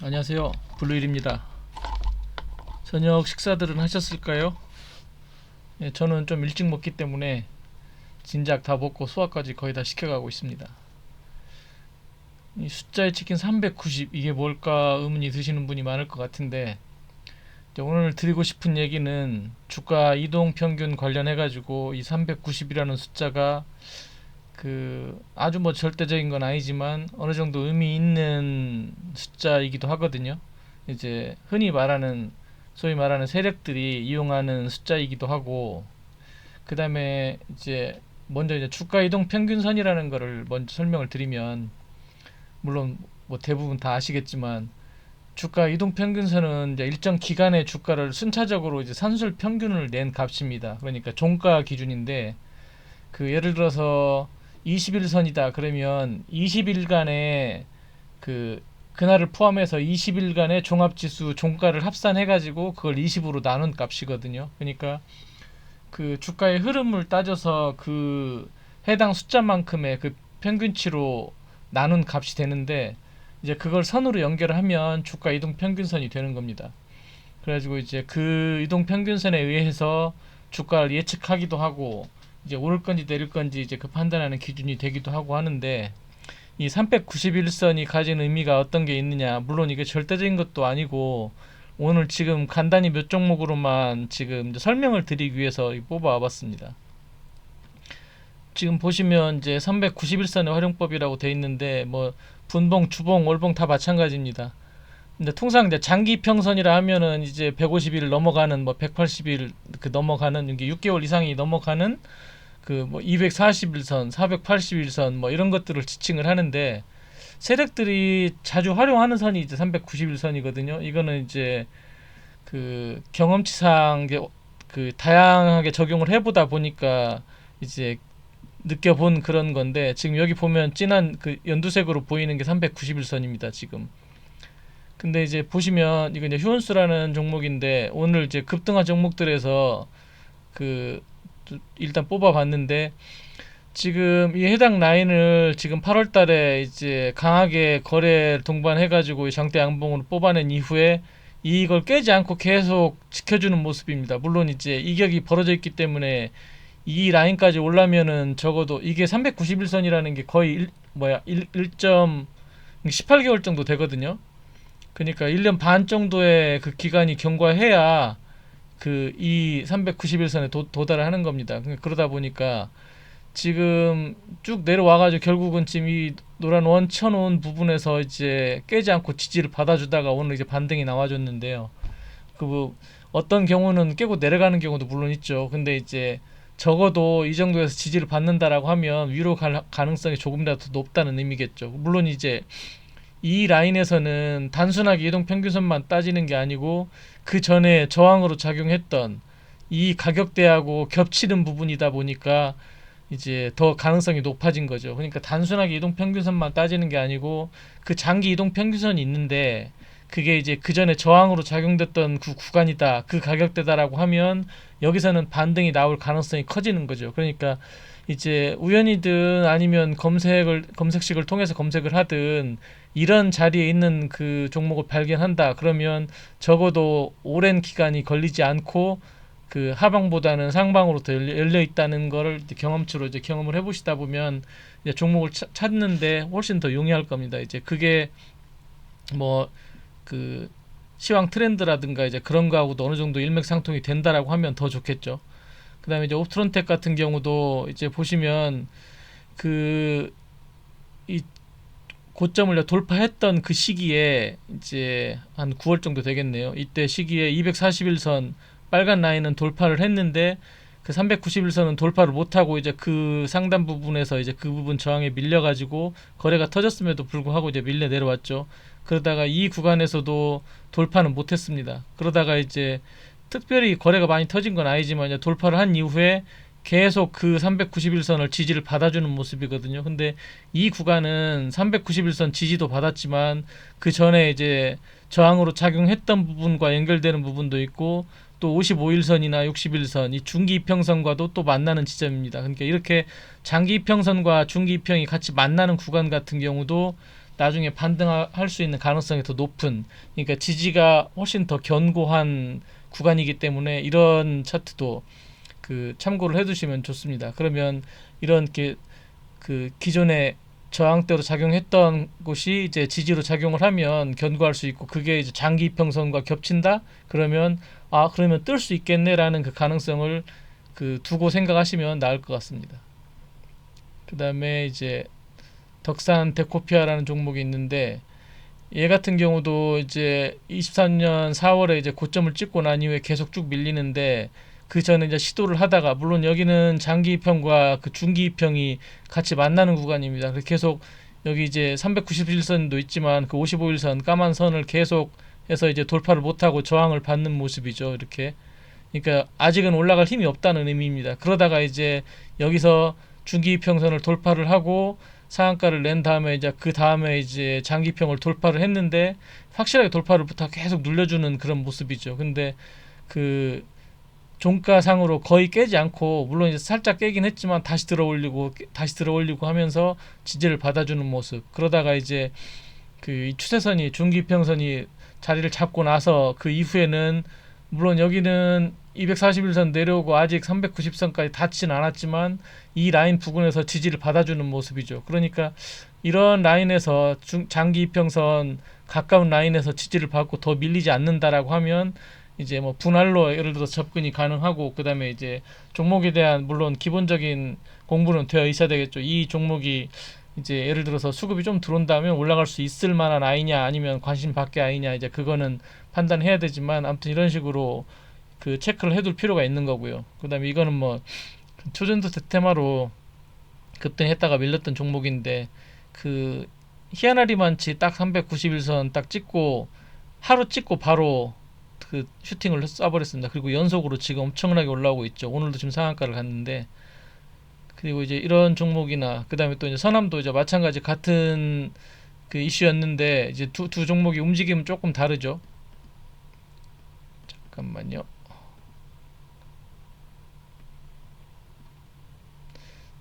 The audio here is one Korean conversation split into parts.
안녕하세요. 블루일입니다. 저녁 식사들은 하셨을까요? 예, 저는 좀 일찍 먹기 때문에 진작 다 먹고 소화까지 거의 다 시켜가고 있습니다. 이 숫자에 찍힌 390 이게 뭘까 의문이 드시는 분이 많을 것 같은데 이제 오늘 드리고 싶은 얘기는 주가 이동 평균 관련해 가지고 이 390이라는 숫자가 그 아주 뭐 절대적인 건 아니지만 어느 정도 의미 있는 숫자이기도 하거든요. 이제 흔히 말하는 소위 말하는 세력들이 이용하는 숫자이기도 하고 그다음에 이제 먼저 이제 주가 이동 평균선이라는 거를 먼저 설명을 드리면 물론 뭐 대부분 다 아시겠지만 주가 이동 평균선은 이제 일정 기간의 주가를 순차적으로 이제 산술 평균을 낸 값입니다. 그러니까 종가 기준인데 그 예를 들어서 20일선이다 그러면 20일간의 그 그날을 포함해서 20일간의 종합지수 종가를 합산해 가지고 그걸 20으로 나눈 값이거든요. 그러니까 그 주가의 흐름을 따져서 그 해당 숫자만큼의 그 평균치로 나눈 값이 되는데 이제 그걸 선으로 연결을 하면 주가 이동 평균선이 되는 겁니다. 그래가지고 이제 그 이동 평균선에 의해서 주가를 예측하기도 하고 이제 오를 건지 내릴 건지 이제 그 판단하는 기준이 되기도 하고 하는데 이 391선이 가진 의미가 어떤 게 있느냐 물론 이게 절대적인 것도 아니고 오늘 지금 간단히 몇 종목으로만 지금 이제 설명을 드리기 위해서 뽑아 봤습니다. 지금 보시면 이제 391선의 활용법이라고 돼 있는데 뭐 분봉, 주봉, 월봉 다 마찬가지입니다. 근데 통상 이제 장기 평선이라 하면은 이제 150일 넘어가는 뭐 180일 그 넘어가는 이게 6개월 이상이 넘어가는 그 뭐 240일선, 480일선 뭐 이런 것들을 지칭을 하는데 세력들이 자주 활용하는 선이 이제 391선이거든요. 이거는 이제 그 경험치상 이제 그 다양하게 적용을 해보다 보니까 이제 느껴본 그런 건데 지금 여기 보면 진한 그 연두색으로 보이는 게 391선입니다. 지금. 근데 이제 보시면 이거 이제 휴원수라는 종목인데 오늘 이제 급등한 종목들에서 그 일단 뽑아봤는데 지금 이 해당 라인을 지금 8월 달에 이제 강하게 거래 동반해가지고 장대 양봉으로 뽑아낸 이후에 이걸 깨지 않고 계속 지켜주는 모습입니다. 물론 이제 이격이 벌어져 있기 때문에 이 라인까지 올라면은 적어도 이게 391선이라는 게 거의 1.18개월 정도 되거든요. 그러니까 1년 반 정도의 그 기간이 경과해야 그 이 391선에 도달을 하는 겁니다. 그러다 보니까 지금 쭉 내려와가지고 결국은 지금 이 노란 원 쳐놓은 부분에서 이제 깨지 않고 지지를 받아주다가 오늘 이제 반등이 나와줬는데요. 그 어떤 경우는 깨고 내려가는 경우도 물론 있죠. 근데 이제 적어도 이 정도에서 지지를 받는다라고 하면 위로 갈 가능성이 조금이라도 더 높다는 의미겠죠. 물론 이제 이 라인에서는 단순하게 이동평균선만 따지는 게 아니고 그 전에 저항으로 작용했던 이 가격대하고 겹치는 부분이다 보니까 이제 더 가능성이 높아진 거죠. 그러니까 단순하게 이동평균선만 따지는 게 아니고 그 장기 이동평균선이 있는데 그게 이제 그 전에 저항으로 작용됐던 그 구간이다, 그 가격대다라고 하면 여기서는 반등이 나올 가능성이 커지는 거죠. 그러니까 이제 우연이든 아니면 검색식을 통해서 검색을 하든 이런 자리에 있는 그 종목을 발견한다 그러면 적어도 오랜 기간이 걸리지 않고 그 하방보다는 상방으로 더 열려 있다는 거를 이제 경험치로 이제 경험을 해보시다 보면 이제 종목을 찾는데 훨씬 더 용이할 겁니다. 이제 그게 뭐 그 시황 트렌드라든가 이제 그런 거하고도 어느 정도 일맥상통이 된다라고 하면 더 좋겠죠. 그다음에 이제 옵트론텍 같은 경우도 이제 보시면 그 이 고점을 돌파했던 그 시기에 이제 한 9월 정도 되겠네요. 이때 시기에 241선 빨간 라인은 돌파를 했는데 그 391선은 돌파를 못하고 이제 그 상단 부분에서 이제 그 부분 저항에 밀려가지고 거래가 터졌음에도 불구하고 이제 밀려 내려왔죠. 그러다가 이 구간에서도 돌파는 못했습니다. 그러다가 이제 특별히 거래가 많이 터진 건 아니지만 이제 돌파를 한 이후에 계속 그 391선을 지지를 받아주는 모습이거든요. 근데 이 구간은 391선 지지도 받았지만 그 전에 이제 저항으로 작용했던 부분과 연결되는 부분도 있고 또 55일선이나 60일선 이 중기 이평선과도 또 만나는 지점입니다. 그러니까 이렇게 장기 이평선과 중기 이평이 같이 만나는 구간 같은 경우도 나중에 반등할 수 있는 가능성이 더 높은, 그러니까 지지가 훨씬 더 견고한 구간이기 때문에 이런 차트도 그 참고를 해두시면 좋습니다. 그러면 이런 그 기존에 저항대로 작용했던 곳이 이제 지지로 작용을 하면 견고할 수 있고, 그게 이제 장기 이평선과 겹친다 그러면 그러면 뜰 수 있겠네라는 그 가능성을 그 두고 생각하시면 나을 것 같습니다. 그 다음에 이제 덕산 데코피아라는 종목이 있는데, 얘 같은 경우도 이제 23년 4월에 이제 고점을 찍고 난 이후에 계속 쭉 밀리는데, 그 전에 이제 시도를 하다가, 물론 여기는 장기 이평과 그 중기 이평이 같이 만나는 구간입니다. 그래서 계속 여기 이제 391선도 있지만 그 55일선 까만 선을 계속 해서 이제 돌파를 못하고 저항을 받는 모습이죠. 이렇게. 그러니까 아직은 올라갈 힘이 없다는 의미입니다. 그러다가 이제 여기서 중기 이평선을 돌파를 하고 상한가를 낸 다음에 이제 그 다음에 이제 장기평을 돌파를 했는데, 확실하게 돌파를 부터 계속 눌려주는 그런 모습이죠. 근데 그 종가상으로 거의 깨지 않고, 물론 이제 살짝 깨긴 했지만 다시 들어올리고 하면서 지지를 받아주는 모습. 그러다가 이제 그 추세선이 중기평선이 자리를 잡고 나서 그 이후에는, 물론 여기는 241선 내려오고 아직 390선까지 닿지는 않았지만 이 라인 부근에서 지지를 받아주는 모습이죠. 그러니까 이런 라인에서 장기 이평선 가까운 라인에서 지지를 받고 더 밀리지 않는다라고 하면 이제 뭐 분할로 예를 들어서 접근이 가능하고, 그 다음에 이제 종목에 대한 물론 기본적인 공부는 되어 있어야 되겠죠. 이 종목이 이제 예를 들어서 수급이 좀 들어온다면 올라갈 수 있을 만한 아이냐 아니면 관심 밖의 아이냐, 이제 그거는 판단해야 되지만, 아무튼 이런 식으로 그 체크를 해둘 필요가 있는 거고요. 그 다음에 이거는 뭐 초전도 테마로 급등했다가 밀렸던 종목인데, 그 희한하리만치 딱 391선 딱 찍고 하루 찍고 바로 그 슈팅을 쏴버렸습니다. 그리고 연속으로 지금 엄청나게 올라오고 있죠. 오늘도 지금 상한가를 갔는데, 그리고 이제 이런 종목이나 그 다음에 또 이제 서남도 이제 마찬가지 같은 그 이슈였는데, 이제 두 종목이 움직임은 조금 다르죠. 잠깐만요.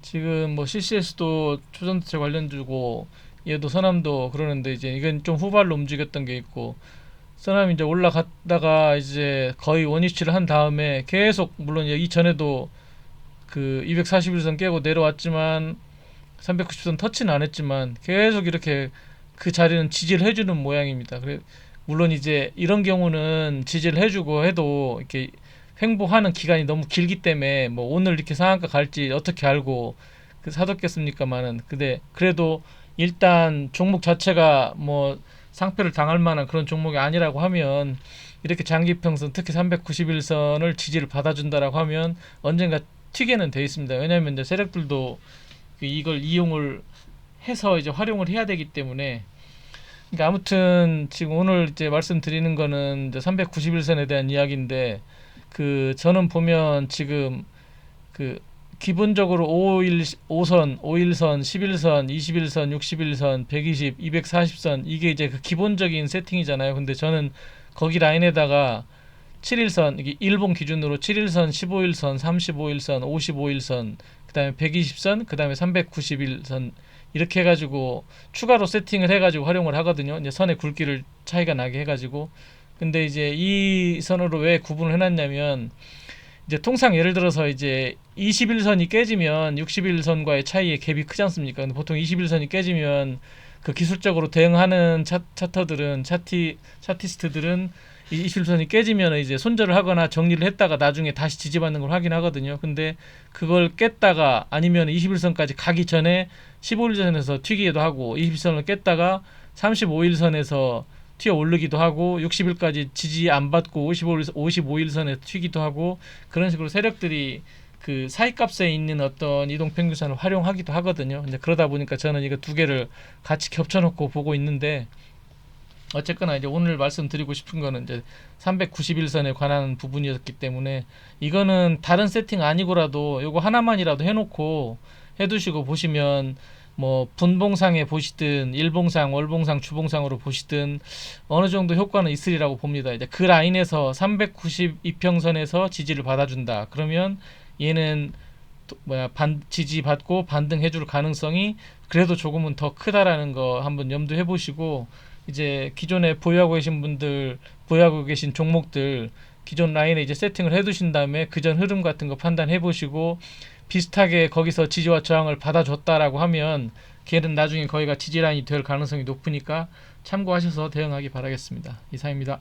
지금 뭐 CCS도 초전도체 관련주고, 얘도 서남도 그러는데, 이제 이건 좀 후발로 움직였던 게 있고, 서남이 이제 올라갔다가 이제 거의 원위치를 한 다음에 계속, 물론 이전에도 그 241선 깨고 내려왔지만 390선 터치는 안 했지만 계속 이렇게 그 자리는 지지를 해주는 모양입니다. 물론 이제 이런 경우는 지지를 해주고 해도 이렇게 횡보하는 기간이 너무 길기 때문에 뭐 오늘 이렇게 상한가 갈지 어떻게 알고 그 사뒀겠습니까만은, 근데 그래도 일단 종목 자체가 뭐 상패를 당할 만한 그런 종목이 아니라고 하면, 이렇게 장기평선 특히 391선을 지지를 받아준다라고 하면 언젠가 튀게는 돼 있습니다. 왜냐하면 이제 세력들도 이걸 이용을 해서 이제 활용을 해야 되기 때문에. 그러니까 아무튼 지금 오늘 이제 말씀드리는 거는 이제 391선에 대한 이야기인데, 그 저는 보면 지금 그 기본적으로 5선, 5일선, 11선, 21선, 61선, 120, 240선, 이게 이제 그 기본적인 세팅이잖아요. 근데 저는 거기 라인에다가 7일선, 이게 일본 기준으로 7일선, 15일선, 35일선, 55일선, 그 다음에 120선, 그 다음에 391선, 이렇게 해가지고 추가로 세팅을 해가지고 활용을 하거든요. 이제 선의 굵기를 차이가 나게 해가지고. 근데 이제 이 선으로 왜 구분을 해놨냐면, 이제 통상 예를 들어서 이제 21선이 깨지면 61선과의 차이의 갭이 크지 않습니까? 근데 보통 21선이 깨지면 그 기술적으로 대응하는 차티스트들은 이 21선이 깨지면 이제 손절을 하거나 정리를 했다가 나중에 다시 지지받는 걸 확인하거든요. 근데 그걸 깼다가 아니면 21선까지 가기 전에 15일선에서 튀기기도 하고, 20선을 깼다가 35일선에서 튀어 오르기도 하고, 60일까지 지지 안 받고 55일선에 튀기도 하고, 그런 식으로 세력들이 그 사이값에 있는 어떤 이동평균선을 활용하기도 하거든요. 근데 그러다 보니까 저는 이거 두 개를 같이 겹쳐놓고 보고 있는데, 어쨌거나 이제 오늘 말씀드리고 싶은 거는 이제 391선에 관한 부분이었기 때문에, 이거는 다른 세팅 아니고라도 요거 하나만이라도 해놓고 해두시고 보시면, 뭐 분봉상에 보시든 일봉상, 월봉상, 주봉상으로 보시든 어느 정도 효과는 있으리라고 봅니다. 이제 그 라인에서 392평선에서 지지를 받아준다. 그러면 얘는 지지받고 반등해줄 가능성이 그래도 조금은 더 크다라는 거 한번 염두해 보시고, 이제 기존에 보유하고 계신 종목들 기존 라인에 이제 세팅을 해 두신 다음에 그전 흐름 같은 거 판단해 보시고, 비슷하게 거기서 지지와 저항을 받아줬다라고 하면 걔는 나중에 거기가 지지라인이 될 가능성이 높으니까 참고하셔서 대응하기 바라겠습니다. 이상입니다.